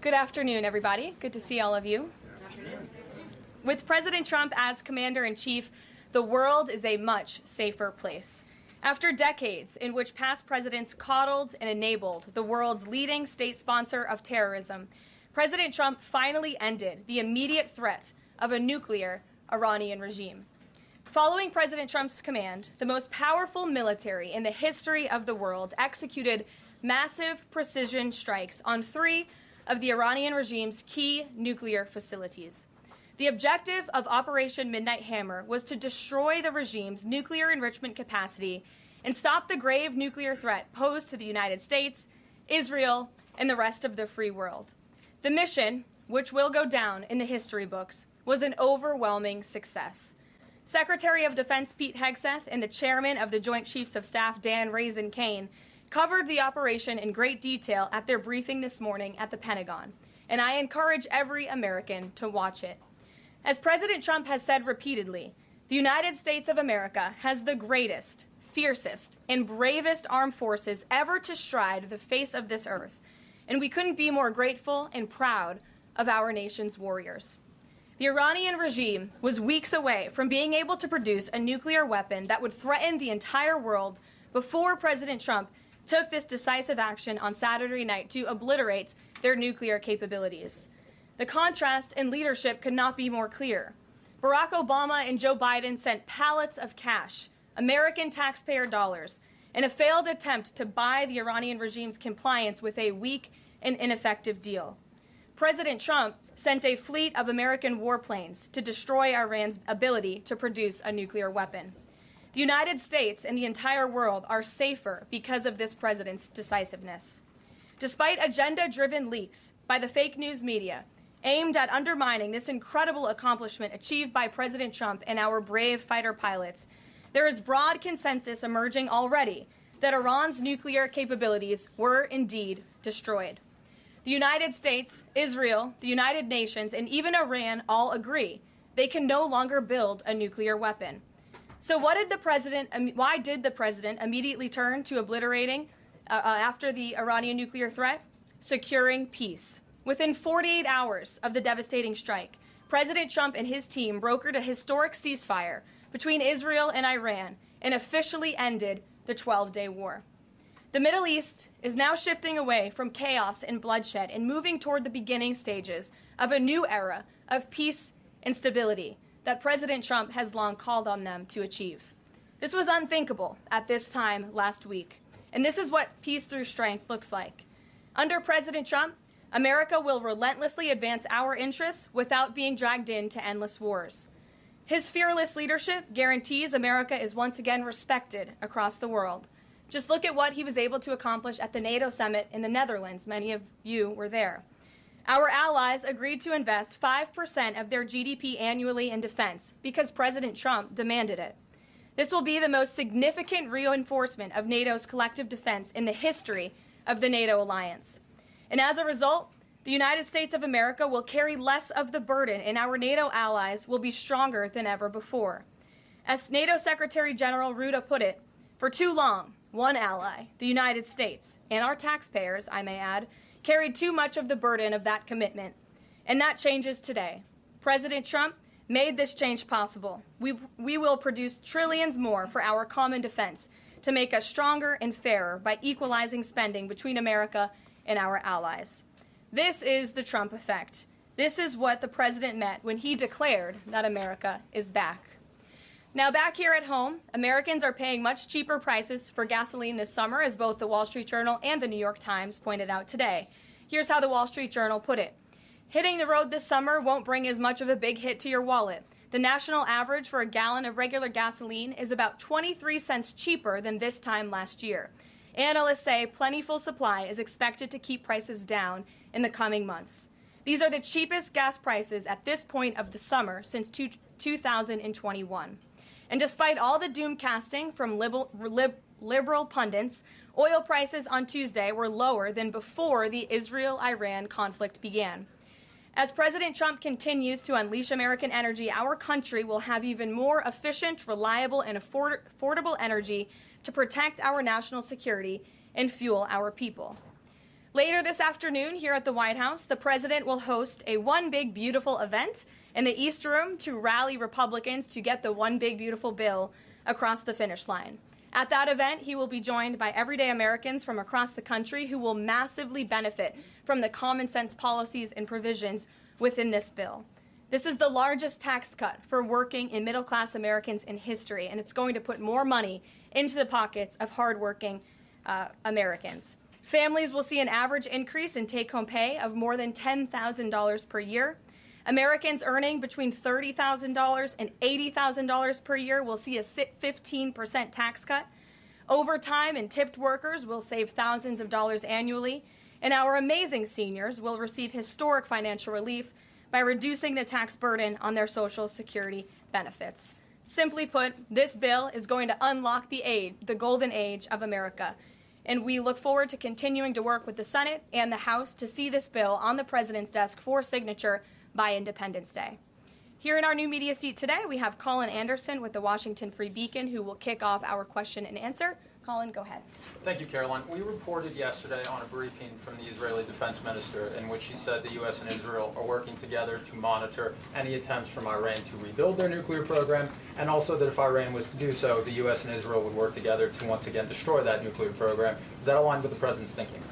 Good afternoon, everybody. Good to see all of you. Good afternoon. With President Trump as commander-in-chief, the world is a much safer place. After decades in which past presidents coddled and enabled the world's leading state sponsor of terrorism, President Trump finally ended the immediate threat of a nuclear Iranian regime. Following President Trump's command, the most powerful military in the history of the world executed massive precision strikes on 3 of the Iranian regime's key nuclear facilities. The objective of Operation Midnight Hammer was to destroy the regime's nuclear enrichment capacity and stop the grave nuclear threat posed to the United States, Israel, and the rest of the free world. The mission, which will go down in the history books, was an overwhelming success. Secretary of Defense Pete Hegseth and the chairman of the Joint Chiefs of Staff Dan Raisin Kane covered the operation in great detail at their briefing this morning at the Pentagon, and I encourage every American to watch it. As President Trump has said repeatedly, the United States of America has the greatest, fiercest, and bravest armed forces ever to stride the face of this earth, and we couldn't be more grateful and proud of our nation's warriors. The Iranian regime was weeks away from being able to produce a nuclear weapon that would threaten the entire world before President Trump took this decisive action on Saturday night to obliterate their nuclear capabilities. The contrast in leadership could not be more clear. Barack Obama and Joe Biden sent pallets of cash, American taxpayer dollars, in a failed attempt to buy the Iranian regime's compliance with a weak and ineffective deal. President Trump sent a fleet of American warplanes to destroy Iran's ability to produce a nuclear weapon. The United States and the entire world are safer because of this president's decisiveness. Despite agenda-driven leaks by the fake news media aimed at undermining this incredible accomplishment achieved by President Trump and our brave fighter pilots, there is broad consensus emerging already that Iran's nuclear capabilities were indeed destroyed. The United States, Israel, the United Nations, and even Iran all agree they can no longer build a nuclear weapon. So why did the president immediately turn to obliterating after the Iranian nuclear threat? Securing peace. Within 48 hours of the devastating strike, President Trump and his team brokered a historic ceasefire between Israel and Iran and officially ended the 12-day war. The Middle East is now shifting away from chaos and bloodshed and moving toward the beginning stages of a new era of peace and stability that President Trump has long called on them to achieve. This was unthinkable at this time last week, and this is what peace through strength looks like. Under President Trump, America will relentlessly advance our interests without being dragged into endless wars. His fearless leadership guarantees America is once again respected across the world. Just look at what he was able to accomplish at the NATO summit in the Netherlands. Many of you were there. Our allies agreed to invest 5% of their GDP annually in defense because President Trump demanded it. This will be the most significant reinforcement of NATO's collective defense in the history of the NATO alliance. And as a result, the United States of America will carry less of the burden, and our NATO allies will be stronger than ever before. As NATO Secretary General Ruda put it, for too long, one ally, the United States, and our taxpayers, I may add, carried too much of the burden of that commitment. And that changes today. President Trump made this change possible. We will produce trillions more for our common defense to make us stronger and fairer by equalizing spending between America and our allies. This is the Trump effect. This is what the president meant when he declared that America is back. Now, back here at home, Americans are paying much cheaper prices for gasoline this summer, as both the Wall Street Journal and the New York Times pointed out today. Here's how the Wall Street Journal put it. Hitting the road this summer won't bring as much of a big hit to your wallet. The national average for a gallon of regular gasoline is about 23 cents cheaper than this time last year. Analysts say plentiful supply is expected to keep prices down in the coming months. These are the cheapest gas prices at this point of the summer since 2021. And despite all the doom casting from liberal pundits, oil prices on Tuesday were lower than before the Israel-Iran conflict began. As President Trump continues to unleash American energy, our country will have even more efficient, reliable, and affordable energy to protect our national security and fuel our people. Later this afternoon here at the White House, the president will host a One Big Beautiful event in the East Room to rally Republicans to get the One Big Beautiful bill across the finish line. At that event, he will be joined by everyday Americans from across the country who will massively benefit from the common sense policies and provisions within this bill. This is the largest tax cut for working and middle-class Americans in history, and it's going to put more money into the pockets of hardworking Americans. Families will see an average increase in take-home pay of more than $10,000 per year. Americans earning between $30,000 and $80,000 per year will see a 15% tax cut. Overtime and tipped workers will save thousands of dollars annually. And our amazing seniors will receive historic financial relief by reducing the tax burden on their Social Security benefits. Simply put, this bill is going to unlock the golden age of America. And we look forward to continuing to work with the Senate and the House to see this bill on the president's desk for signature by Independence Day. Here in our new media seat today, we have Colin Anderson with the Washington Free Beacon, who will kick off our question and answer. Colin, go ahead. Thank you, Karoline. We reported yesterday on a briefing from the Israeli defense minister in which he said the U.S. and Israel are working together to monitor any attempts from Iran to rebuild their nuclear program, and also that if Iran was to do so, the U.S. and Israel would work together to once again destroy that nuclear program. Does that align with the president's thinking?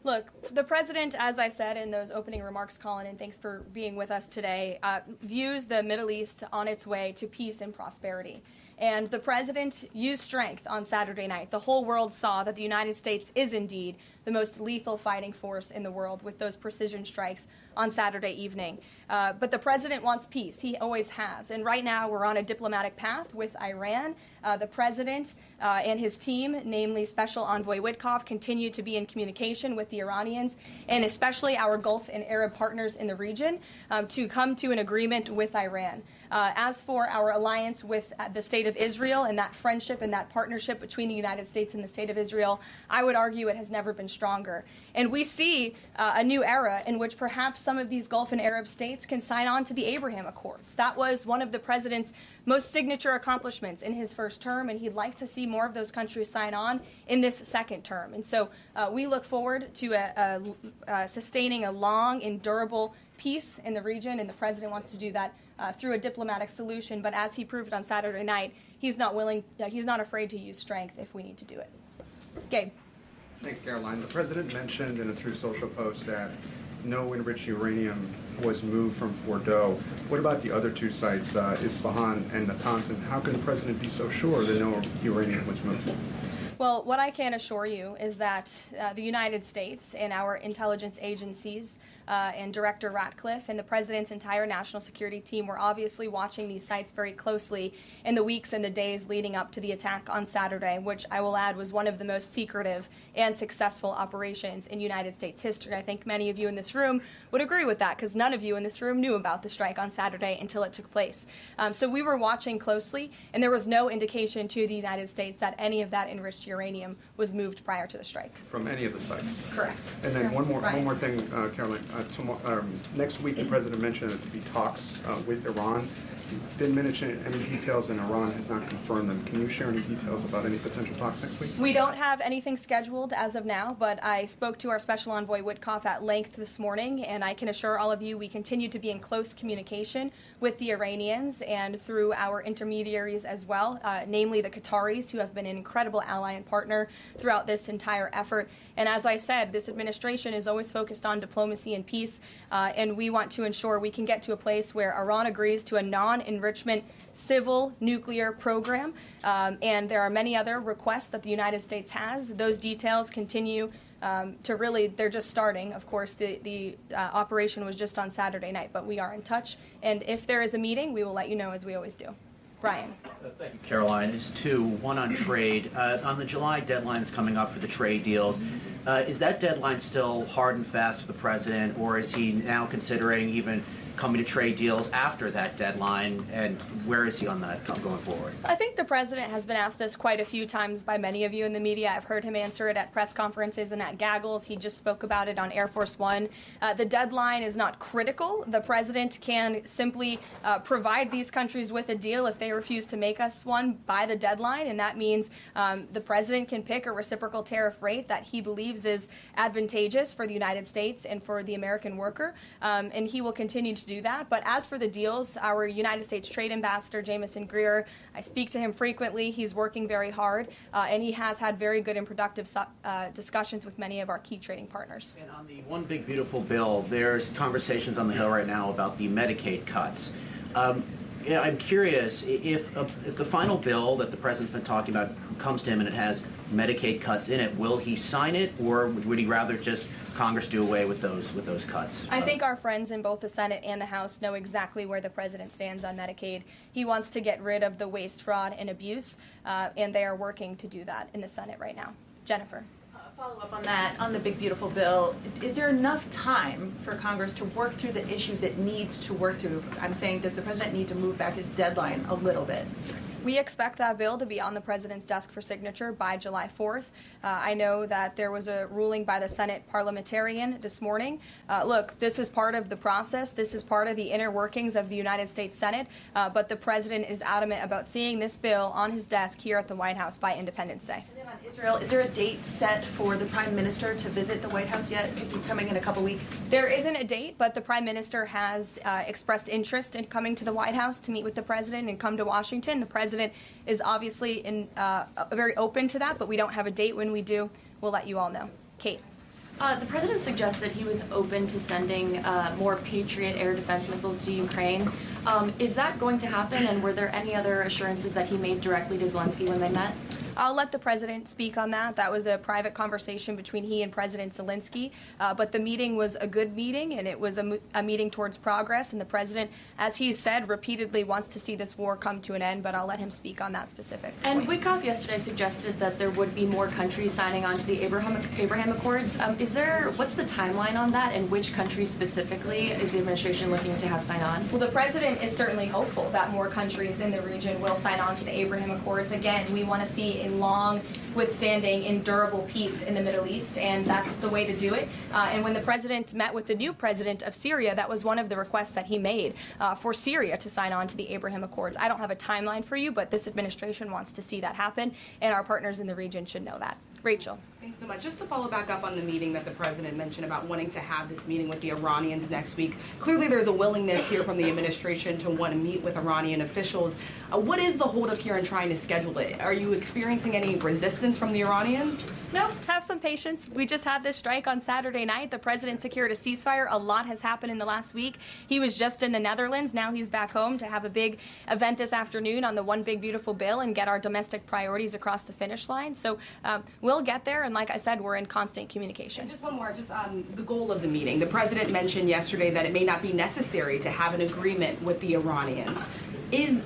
Look, the president, as I said in those opening remarks, Colin, and thanks for being with us today, views the Middle East on its way to peace and prosperity. And the president used strength on Saturday night. The whole world saw that the United States is indeed the most lethal fighting force in the world with those precision strikes on Saturday evening. But the president wants peace. He always has. And right now we're on a diplomatic path with Iran. The president and his team, namely Special Envoy Witkoff, continue to be in communication with the Iranians and especially our Gulf and Arab partners in the region to come to an agreement with Iran. As for our alliance with the State of Israel and that friendship and that partnership between the United States and the State of Israel, I would argue it has never been stronger. And we see a new era in which perhaps some of these Gulf and Arab states can sign on to the Abraham Accords. That was one of the president's most signature accomplishments in his first term, and he'd like to see more of those countries sign on in this second term. And so we look forward to sustaining a long and durable peace in the region, and the president wants to do that through a diplomatic solution. But as he proved on Saturday night, he's not afraid to use strength if we need to do it. Gabe. Thanks, Karoline. The president mentioned in a Truth Social post that no enriched uranium was moved from Fordow. What about the other two sites, Isfahan and Natanz, and how can the president be so sure that no uranium was moved? Well, what I can assure you is that the United States and our intelligence agencies and Director Ratcliffe and the President's entire national security team were obviously watching these sites very closely in the weeks and the days leading up to the attack on Saturday, which I will add was one of the most secretive and successful operations in United States history. I think many of you in this room would agree with that because none of you in this room knew about the strike on Saturday until it took place. So we were watching closely, and there was no indication to the United States that any of that enriched uranium was moved prior to the strike. From any of the sites? Correct. And then one more thing, Caroline. Next week, the president mentioned that there would be talks with Iran. Didn't mention any details, and Iran has not confirmed them. Can you share any details about any potential talks next week? We don't have anything scheduled as of now, but I spoke to our Special Envoy Witkoff at length this morning, and I can assure all of you we continue to be in close communication with the Iranians and through our intermediaries as well, namely the Qataris, who have been an incredible ally and partner throughout this entire effort. And as I said, this administration is always focused on diplomacy and peace, and we want to ensure we can get to a place where Iran agrees to a non-enrichment civil nuclear program. And there are many other requests that the United States has. Those details continue to really, they're just starting. Of course, the operation was just on Saturday night, but we are in touch. And if there is a meeting, we will let you know, as we always do. Brian. Thank you, Caroline. There's two. One on trade. On the July deadlines coming up for the trade deals, is that deadline still hard and fast for the president, or is he now considering even coming to trade deals after that deadline, and where is he on that going forward? I think the president has been asked this quite a few times by many of you in the media. I've heard him answer it at press conferences and at gaggles. He just spoke about it on Air Force One. The deadline is not critical. The president can simply provide these countries with a deal if they refuse to make us one by the deadline, and that means the president can pick a reciprocal tariff rate that he believes is advantageous for the United States and for the American worker, and he will continue to do that. But as for the deals, our United States Trade Ambassador, Jamison Greer, I speak to him frequently. He's working very hard, and he has had very good and productive discussions with many of our key trading partners. And on the One Big Beautiful Bill, there's conversations on the Hill right now about the Medicaid cuts. Yeah, I'm curious if the final bill that the president's been talking about comes to him and it has Medicaid cuts in it, will he sign it, or would he rather just Congress do away with those cuts? I think our friends in both the Senate and the House know exactly where the president stands on Medicaid. He wants to get rid of the waste, fraud, and abuse, and they are working to do that in the Senate right now. Jennifer. Follow up on that, on the big beautiful bill, is there enough time for Congress to work through the issues it needs to work through? I'm saying, does the president need to move back his deadline a little bit? We expect that bill to be on the president's desk for signature by July 4th. I know that there was a ruling by the Senate parliamentarian this morning. Look, this is part of the process. This is part of the inner workings of the United States Senate. But the president is adamant about seeing this bill on his desk here at the White House by Independence Day. And then on Israel, is there a date set for the prime minister to visit the White House yet? Is he coming in a couple weeks? There isn't a date, but the prime minister has expressed interest in coming to the White House to meet with the president and come to Washington. The president is obviously very open to that, but we don't have a date. When we do, we'll let you all know. Kate. The president suggested he was open to sending more Patriot air defense missiles to Ukraine. Is that going to happen, and were there any other assurances that he made directly to Zelensky when they met? I'll let the president speak on that. That was a private conversation between he and President Zelensky. But the meeting was a good meeting, and it was a meeting towards progress. And the president, as he said, repeatedly wants to see this war come to an end. But I'll let him speak on that specific And point. Witkoff yesterday suggested that there would be more countries signing on to the Abraham Accords. What's the timeline on that, and which countries specifically is the administration looking to have sign on? Well, the president is certainly hopeful that more countries in the region will sign on to the Abraham Accords. Again, we want to see a long, withstanding, endurable peace in the Middle East, and that's the way to do it. And when the president met with the new president of Syria, that was one of the requests that he made for Syria to sign on to the Abraham Accords. I don't have a timeline for you, but this administration wants to see that happen, and our partners in the region should know that. Rachel. Thanks so much. Just to follow back up on the meeting that the president mentioned about wanting to have this meeting with the Iranians next week. Clearly there's a willingness here from the administration to want to meet with Iranian officials. What is the holdup here in trying to schedule it? Are you experiencing any resistance from the Iranians? No, have some patience. We just had this strike on Saturday night. The president secured a ceasefire. A lot has happened in the last week. He was just in the Netherlands. Now he's back home to have a big event this afternoon on the One Big Beautiful Bill and get our domestic priorities across the finish line. So we'll get there. And like I said, we're in constant communication. And just one more, just on the goal of the meeting. The president mentioned yesterday that it may not be necessary to have an agreement with the Iranians.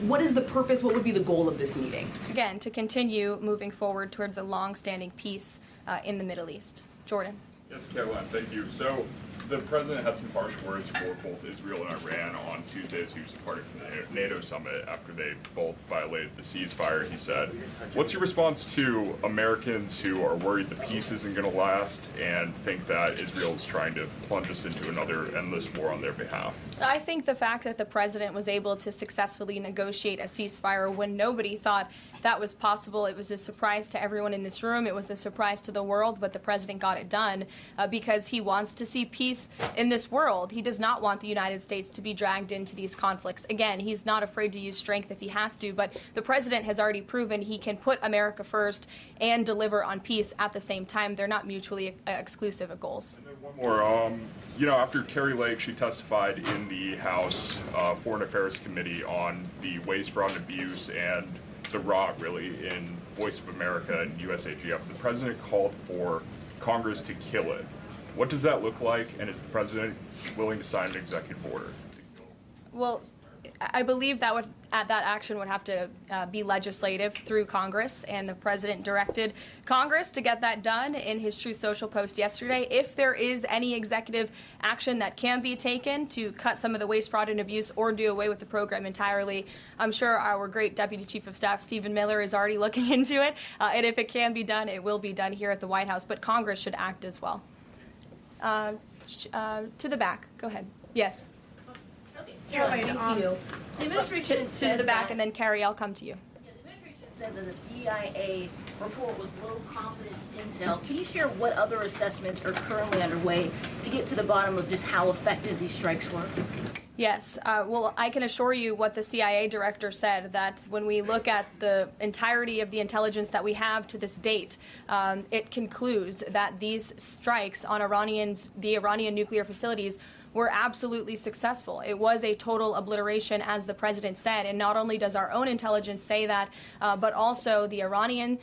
What is the purpose? What would be the goal of this meeting? Again, to continue moving forward towards a long-standing peace in the Middle East. Jordan. Yes, Karoline, thank you. So the president had some harsh words for both Israel and Iran on Tuesday as he was departing from the NATO summit after they both violated the ceasefire. He said, what's your response to Americans who are worried the peace isn't going to last and think that Israel is trying to plunge us into another endless war on their behalf? I think the fact that the president was able to successfully negotiate a ceasefire when nobody thought that was possible, it was a surprise to everyone in this room. It was a surprise to the world, but the president got it done because he wants to see peace in this world. He does not want the United States to be dragged into these conflicts. Again, he's not afraid to use strength if he has to, but the president has already proven he can put America first and deliver on peace at the same time. They're not mutually exclusive goals. And then one more. After Kari Lake, she testified in the House Foreign Affairs Committee on the waste, fraud, and abuse and the rot, really, in Voice of America and USAGF. The president called for Congress to kill it. What does that look like, and is the president willing to sign an executive order? Well, I believe that that action would have to be legislative through Congress, and the president directed Congress to get that done in his Truth Social post yesterday. If there is any executive action that can be taken to cut some of the waste, fraud, and abuse or do away with the program entirely, I'm sure our great Deputy Chief of Staff, Stephen Miller, is already looking into it. And if it can be done, it will be done here at the White House. But Congress should act as well. To the back. Go ahead. Yes. Okay, Caroline, thank you. The administration To the back, and then Carrie, I'll come to you. Yeah, the administration said that the DIA report was low confidence intel. Can you share what other assessments are currently underway to get to the bottom of just how effective these strikes were? Yes. Well, I can assure you what the CIA director said, that when we look at the entirety of the intelligence that we have to this date, it concludes that these strikes on the Iranian nuclear facilities were absolutely successful. It was a total obliteration, as the president said. And not only does our own intelligence say that, but also the Iranian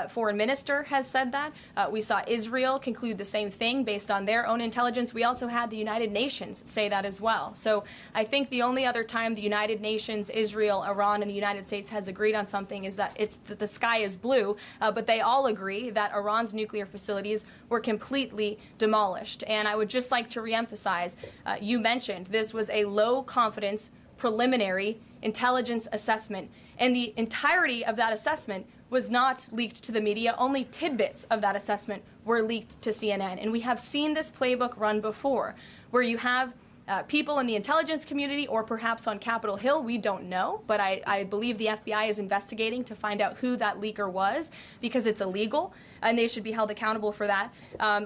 foreign minister has said that. We saw Israel conclude the same thing based on their own intelligence. We also had the United Nations say that as well. So I think the only other time the United Nations, Israel, Iran, and the United States has agreed on something is that the sky is blue, but they all agree that Iran's nuclear facilities were completely demolished. And I would just like to reemphasize, you mentioned this was a low confidence preliminary intelligence assessment, and the entirety of that assessment was not leaked to the media. Only tidbits of that assessment were leaked to CNN. And we have seen this playbook run before, where you have people in the intelligence community, or perhaps on Capitol Hill, we don't know, but I believe the FBI is investigating to find out who that leaker was, because it's illegal and they should be held accountable for that,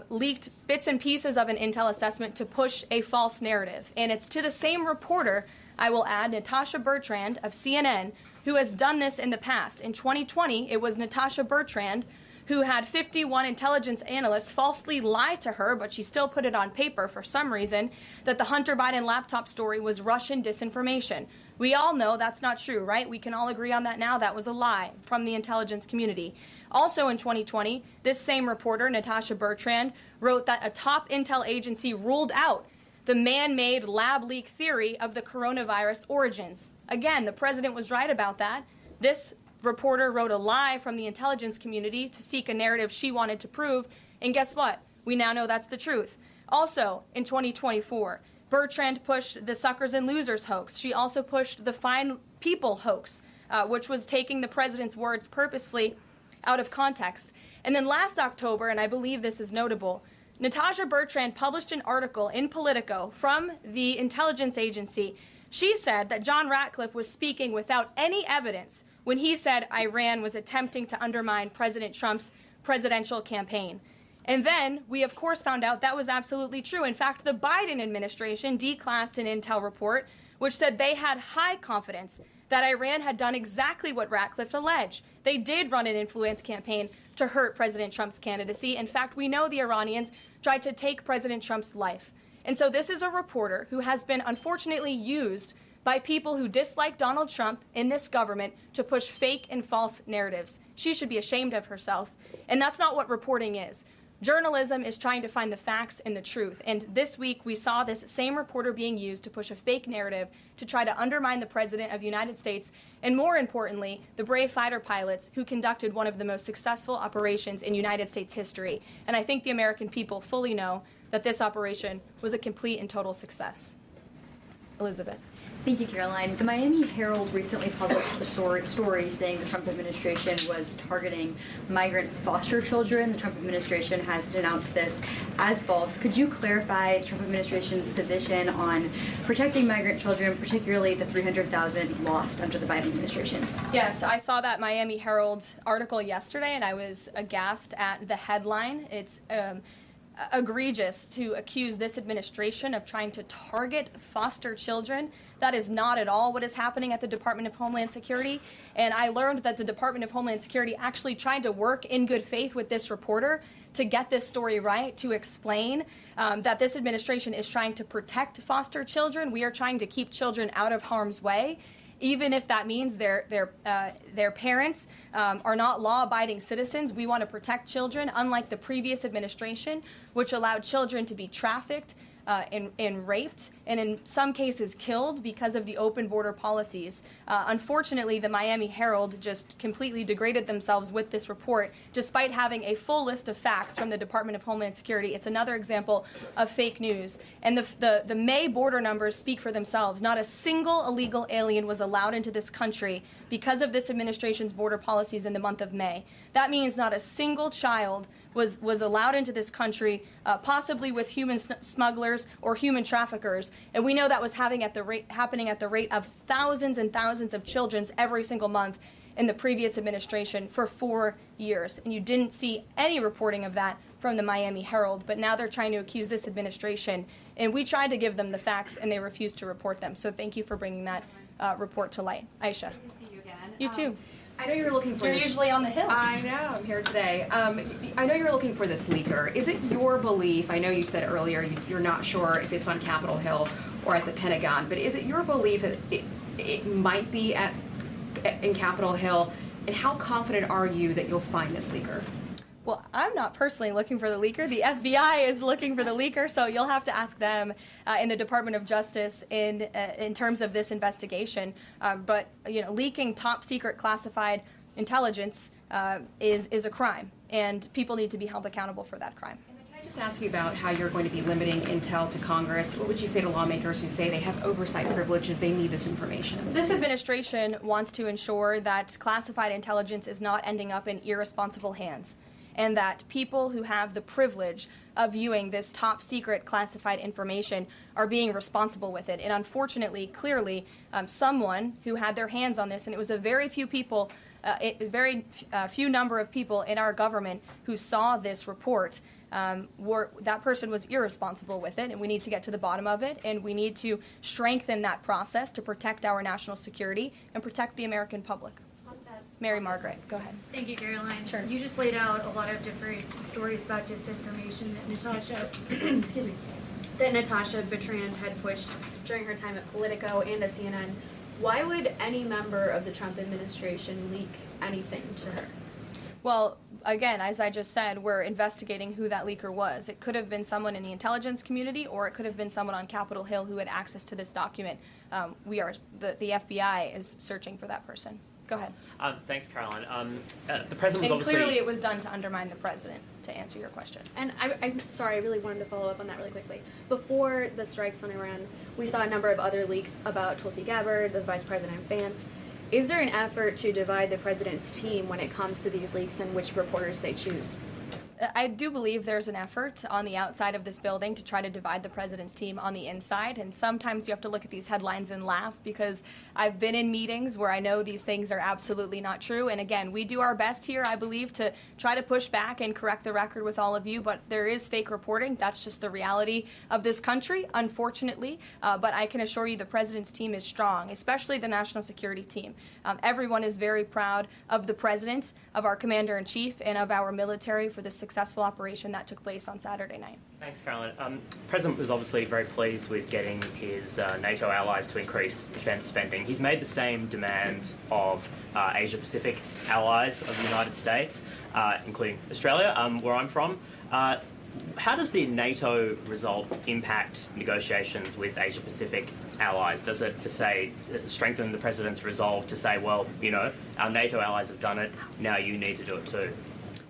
leaked bits and pieces of an intel assessment to push a false narrative. And it's to the same reporter, I will add, Natasha Bertrand of CNN, who has done this in the past. In 2020, it was Natasha Bertrand who had 51 intelligence analysts falsely lie to her, but she still put it on paper for some reason, that the Hunter Biden laptop story was Russian disinformation. We all know that's not true, right? We can all agree on that now. That was a lie from the intelligence community. Also in 2020, this same reporter, Natasha Bertrand, wrote that a top intel agency ruled out the man-made lab leak theory of the coronavirus origins. Again, the president was right about that. This reporter wrote a lie from the intelligence community to seek a narrative she wanted to prove, and guess what? We now know that's the truth. Also, in 2024, Bertrand pushed the suckers and losers hoax. She also pushed the fine people hoax, which was taking the president's words purposely out of context. And then last October, and I believe this is notable, Natasha Bertrand published an article in Politico from the intelligence agency. She said that John Ratcliffe was speaking without any evidence when he said Iran was attempting to undermine President Trump's presidential campaign. And then we, of course, found out that was absolutely true. In fact, the Biden administration declassed an intel report which said they had high confidence that Iran had done exactly what Ratcliffe alleged. They did run an influence campaign to hurt President Trump's candidacy. In fact, we know the Iranians tried to take President Trump's life. And so this is a reporter who has been unfortunately used by people who dislike Donald Trump in this government to push fake and false narratives. She should be ashamed of herself. And that's not what reporting is. Journalism is trying to find the facts and the truth. And this week we saw this same reporter being used to push a fake narrative to try to undermine the President of the United States, and more importantly, the brave fighter pilots who conducted one of the most successful operations in United States history. And I think the American people fully know that this operation was a complete and total success. Elizabeth. Thank you, Caroline. The Miami Herald recently published a story saying the Trump administration was targeting migrant foster children. The Trump administration has denounced this as false. Could you clarify the Trump administration's position on protecting migrant children, particularly the 300,000 lost under the Biden administration? Yes, I saw that Miami Herald article yesterday, and I was aghast at the headline. It's egregious to accuse this administration of trying to target foster children. That is not at all what is happening at the Department of Homeland Security. And I learned that the Department of Homeland Security actually tried to work in good faith with this reporter to get this story right, to explain that this administration is trying to protect foster children. We are trying to keep children out of harm's way, even if that means their parents are not law-abiding citizens. We want to protect children, unlike the previous administration, which allowed children to be trafficked and raped, and in some cases killed because of the open border policies. Unfortunately, the Miami Herald just completely degraded themselves with this report, despite having a full list of facts from the Department of Homeland Security. It's another example of fake news. And the May border numbers speak for themselves. Not a single illegal alien was allowed into this country because of this administration's border policies in the month of May. That means not a single child was allowed into this country, possibly with human smugglers or human traffickers. And we know that was happening at the rate of thousands and thousands of children every single month in the previous administration for 4 years. And you didn't see any reporting of that from the Miami Herald, but now they're trying to accuse this administration. And we tried to give them the facts, and they refused to report them. So thank you for bringing that report to light. Aisha. Good to see you again. You too. I know you're looking for You're this. usually on the Hill. I know, I'm here today. I know you're looking for this leaker. Is it your belief, I know you said earlier you're not sure if it's on Capitol Hill or at the Pentagon, but is it your belief that it might be in Capitol Hill, and how confident are you that you'll find this leaker? Well, I'm not personally looking for the leaker. The FBI is looking for the leaker, so you'll have to ask them in the Department of Justice in terms of this investigation. But leaking top secret classified intelligence is a crime, and people need to be held accountable for that crime. Can I just ask you about how you're going to be limiting intel to Congress? What would you say to lawmakers who say they have oversight privileges, they need this information? This administration wants to ensure that classified intelligence is not ending up in irresponsible hands, and that people who have the privilege of viewing this top secret classified information are being responsible with it. And unfortunately, clearly, someone who had their hands on this, and it was a very few people, few number of people in our government who saw this report, that person was irresponsible with it, and we need to get to the bottom of it, and we need to strengthen that process to protect our national security and protect the American public. Mary Margaret, go ahead. Thank you, Caroline. Sure. You just laid out a lot of different stories about disinformation that Natasha, excuse me, that Natasha Bertrand had pushed during her time at Politico and at CNN. Why would any member of the Trump administration leak anything to her? Well, again, as I just said, we're investigating who that leaker was. It could have been someone in the intelligence community, or it could have been someone on Capitol Hill who had access to this document. The FBI is searching for that person. Go ahead. Thanks, Caroline. The president was And obviously... clearly it was done to undermine the president, to answer your question. And I'm sorry, I really wanted to follow up on that really quickly. Before the strikes on Iran, we saw a number of other leaks about Tulsi Gabbard, the Vice President Vance. Is there an effort to divide the president's team when it comes to these leaks and which reporters they choose? I do believe there's an effort on the outside of this building to try to divide the president's team on the inside. And sometimes you have to look at these headlines and laugh, because I've been in meetings where I know these things are absolutely not true. And again, we do our best here, I believe, to try to push back and correct the record with all of you. But there is fake reporting. That's just the reality of this country, unfortunately. But I can assure you the president's team is strong, especially the national security team. Everyone is very proud of the president, of our commander-in-chief, and of our military for the successful operation that took place on Saturday night. Thanks, Caroline. The President was obviously very pleased with getting his NATO allies to increase defence spending. He's made the same demands of Asia-Pacific allies of the United States, including Australia, where I'm from. How does the NATO result impact negotiations with Asia-Pacific allies? Does it, strengthen the President's resolve to say, well, our NATO allies have done it, now you need to do it too?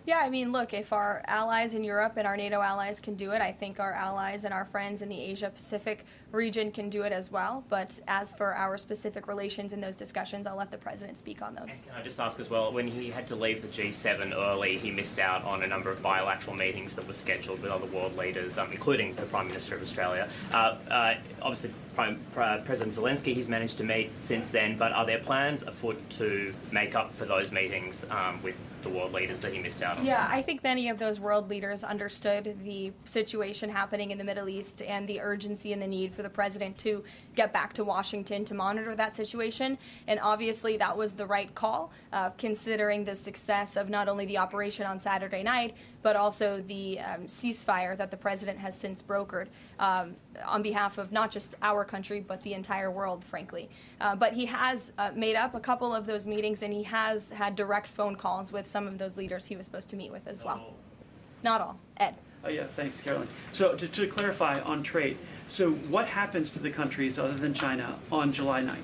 Yeah, I mean, look, if our allies in Europe and our NATO allies can do it, I think our allies and our friends in the Asia-Pacific region can do it as well. But as for our specific relations in those discussions, I'll let the president speak on those. And can I just ask as well, when he had to leave the G7 early, he missed out on a number of bilateral meetings that were scheduled with other world leaders, including the Prime Minister of Australia. Obviously, President Zelensky, he's managed to meet since then, but are there plans afoot to make up for those meetings with the world leaders that he missed out on? Yeah, I think many of those world leaders understood the situation happening in the Middle East and the urgency and the need for the president to get back to Washington to monitor that situation. And obviously that was the right call, considering the success of not only the operation on Saturday night, but also the ceasefire that the president has since brokered on behalf of not just our country, but the entire world, frankly. But he has made up a couple of those meetings, and he has had direct phone calls with some of those leaders he was supposed to meet with as well. Not all. Ed. Yeah, thanks, Caroline. So to clarify on trade, so what happens to the countries other than China on July 9th?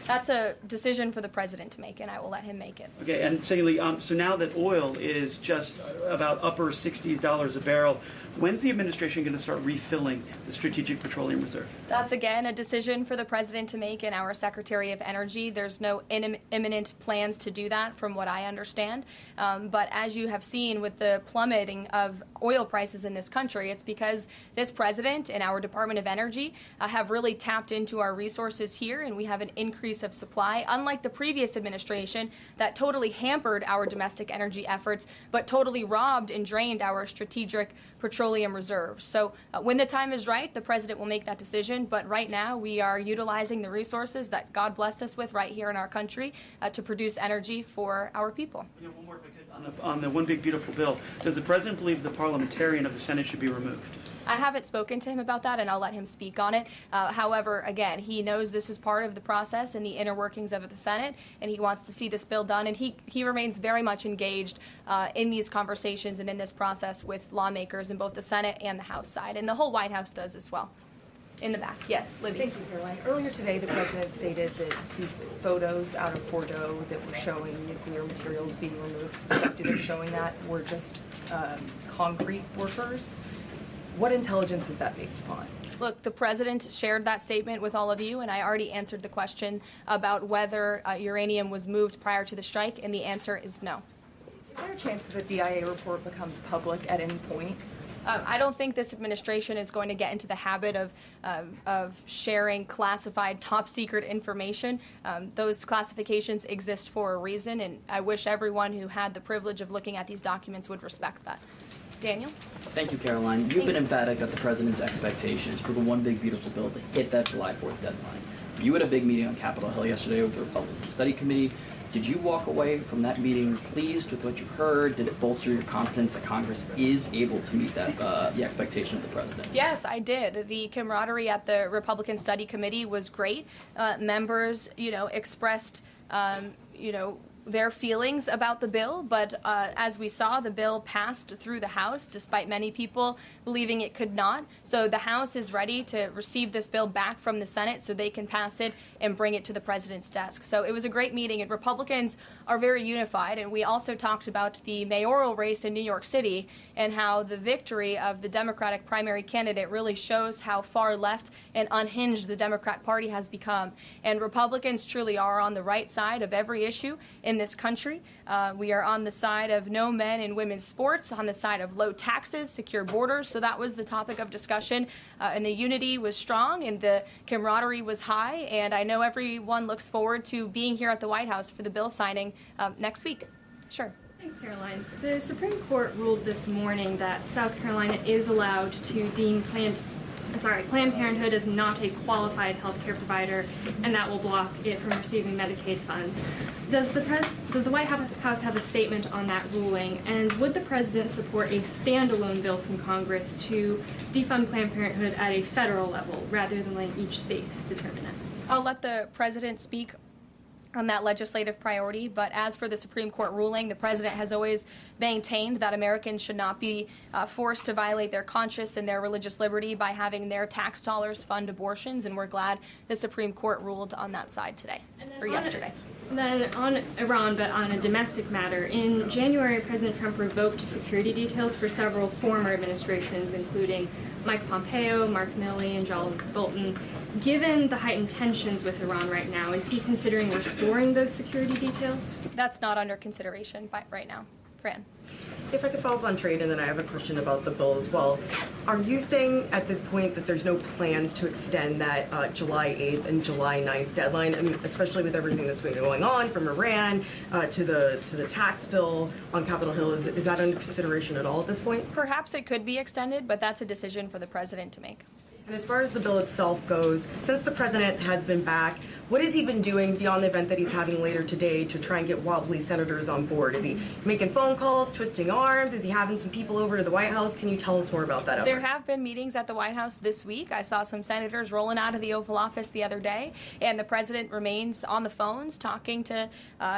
That's a decision for the president to make, and I will let him make it. Okay, and secondly, so now that oil is just about upper $60s a barrel, when's the administration going to start refilling the Strategic Petroleum Reserve? That's, again, a decision for the president to make and our Secretary of Energy. There's no imminent plans to do that, from what I understand. But as you have seen with the plummeting of oil prices in this country, it's because this president and our Department of Energy have really tapped into our resources here, and we have an increase of supply, unlike the previous administration that totally hampered our domestic energy efforts, but totally robbed and drained our strategic petroleum reserves. So when the time is right, the president will make that decision. But right now, we are utilizing the resources that God blessed us with right here in our country to produce energy for our people. Yeah, one more if I could. On the One Big Beautiful Bill, does the president believe the parliamentarian of the Senate should be removed? I haven't spoken to him about that, and I'll let him speak on it. However, again, he knows this is part of the process and the inner workings of the Senate, and he wants to see this bill done, and he remains very much engaged in these conversations and in this process with lawmakers in both the Senate and the House side, and the whole White House does as well. In the back. Yes, Libby. Thank you, Caroline. Earlier today, the president stated that these photos out of Fordo that were showing nuclear materials being removed, suspected of showing that, were just concrete workers. What intelligence is that based upon? Look, the president shared that statement with all of you, and I already answered the question about whether uranium was moved prior to the strike, and the answer is no. Is there a chance that the DIA report becomes public at any point? I don't think this administration is going to get into the habit of sharing classified, top-secret information. Those classifications exist for a reason, and I wish everyone who had the privilege of looking at these documents would respect that. Daniel? Thank you, Caroline. You've been emphatic that the president's expectations for the One Big Beautiful Bill to hit that July 4th deadline. You had a big meeting on Capitol Hill yesterday with the Republican Study Committee. Did you walk away from that meeting pleased with what you heard? Did it bolster your confidence that Congress is able to meet that the expectation of the president? Yes, I did. The camaraderie at the Republican Study Committee was great. Members, expressed, their feelings about the bill, but as we saw, the bill passed through the House, despite many people believing it could not. So the House is ready to receive this bill back from the Senate so they can pass it and bring it to the president's desk. So it was a great meeting, and Republicans are very unified. And we also talked about the mayoral race in New York City and how the victory of the Democratic primary candidate really shows how far left and unhinged the Democrat Party has become. And Republicans truly are on the right side of every issue in this country. We are on the side of no men in women's sports, on the side of low taxes, secure borders. So that was the topic of discussion. And the unity was strong and the camaraderie was high. And I know everyone looks forward to being here at the White House for the bill signing next week. Sure. Thanks, Caroline. The Supreme Court ruled this morning that South Carolina is allowed to deem Planned Parenthood is not a qualified health care provider, and that will block it from receiving Medicaid funds. Does the White House have a statement on that ruling, and would the president support a standalone bill from Congress to defund Planned Parenthood at a federal level rather than letting each state determine it? I'll let the president speak on that legislative priority, but as for the Supreme Court ruling, the president has always maintained that Americans should not be forced to violate their conscience and their religious liberty by having their tax dollars fund abortions, and we're glad the Supreme Court ruled on that side today, or yesterday. Then on Iran, but on a domestic matter, in January, President Trump revoked security details for several former administrations, including Mike Pompeo, Mark Milley, and John Bolton. Given the heightened tensions with Iran right now, is he considering restoring those security details? That's not under consideration right now. Fran. If I could follow up on trade, and then I have a question about the bill as well. Are you saying at this point that there's no plans to extend that July 8th and July 9th deadline? I mean, especially with everything that's been going on, from Iran to the tax bill on Capitol Hill, is that under consideration at all at this point? Perhaps it could be extended, but that's a decision for the president to make. And as far as the bill itself goes, since the president has been back, what has he been doing beyond the event that he's having later today to try and get wobbly senators on board? Is he making phone calls, twisting arms? Is he having some people over to the White House? Can you tell us more about that? There have been meetings at the White House this week. I saw some senators rolling out of the Oval Office the other day, and the president remains on the phones talking to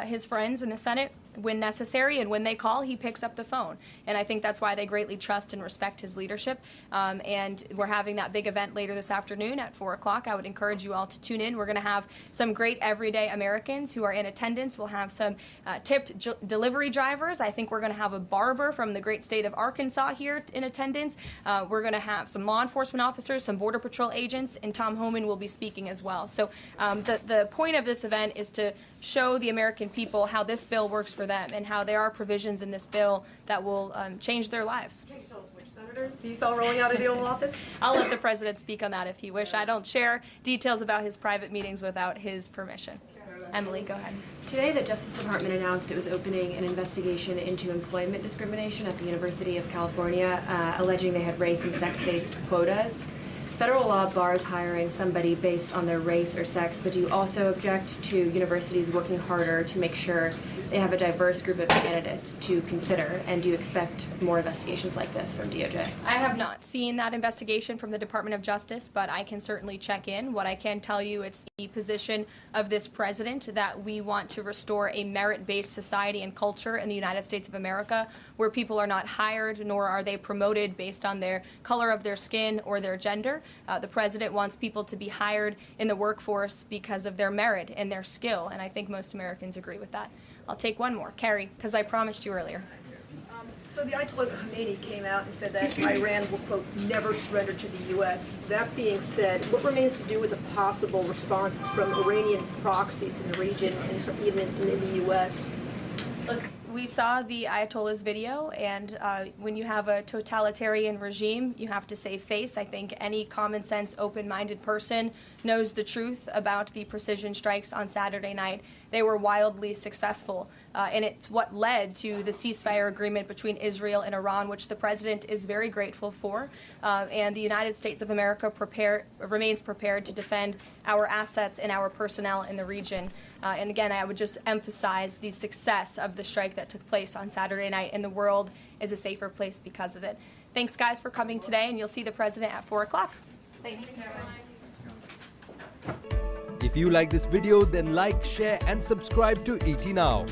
his friends in the Senate. when necessary, and when they call, he picks up the phone. And I think that's why they greatly trust and respect his leadership. And we're having that big event later this afternoon at 4 o'clock. I would encourage you all to tune in. We're going to have some great everyday Americans who are in attendance. We'll have some tipped delivery drivers. I think we're going to have a barber from the great state of Arkansas here in attendance. We're going to have some law enforcement officers, some Border Patrol agents, and Tom Homan will be speaking as well. So the point of this event is to show the American people how this bill works for them and how there are provisions in this bill that will change their lives. Can you tell us which senators you saw rolling out of the Oval Office? I'll let the president speak on that if he wish. I don't share details about his private meetings without his permission. Emily, go ahead. Today, the Justice Department announced it was opening an investigation into employment discrimination at the University of California, alleging they had race and sex-based quotas. Federal law bars hiring somebody based on their race or sex, but do you also object to universities working harder to make sure they have a diverse group of candidates to consider? And do you expect more investigations like this from DOJ? I have not seen that investigation from the Department of Justice, but I can certainly check in. What I can tell you, it's the position of this president that we want to restore a merit-based society and culture in the United States of America where people are not hired nor are they promoted based on their color of their skin or their gender. The president wants people to be hired in the workforce because of their merit and their skill, and I think most Americans agree with that. I'll take one more. Carrie, because I promised you earlier. So the Ayatollah Khomeini came out and said that Iran will, quote, never surrender to the U.S. That being said, what remains to do with the possible responses from Iranian proxies in the region and even in the U.S.? Look, we saw the Ayatollah's video, and when you have a totalitarian regime, you have to save face. I think any common sense, open-minded person knows the truth about the precision strikes on Saturday night. They were wildly successful, and it's what led to the ceasefire agreement between Israel and Iran, which the president is very grateful for. And the United States of America remains prepared to defend our assets and our personnel in the region. And again, I would just emphasize the success of the strike that took place on Saturday night, and the world is a safer place because of it. Thanks, guys, for coming today, and you'll see the president at 4 o'clock. Thanks. If you like this video, then like, share and subscribe to ET Now.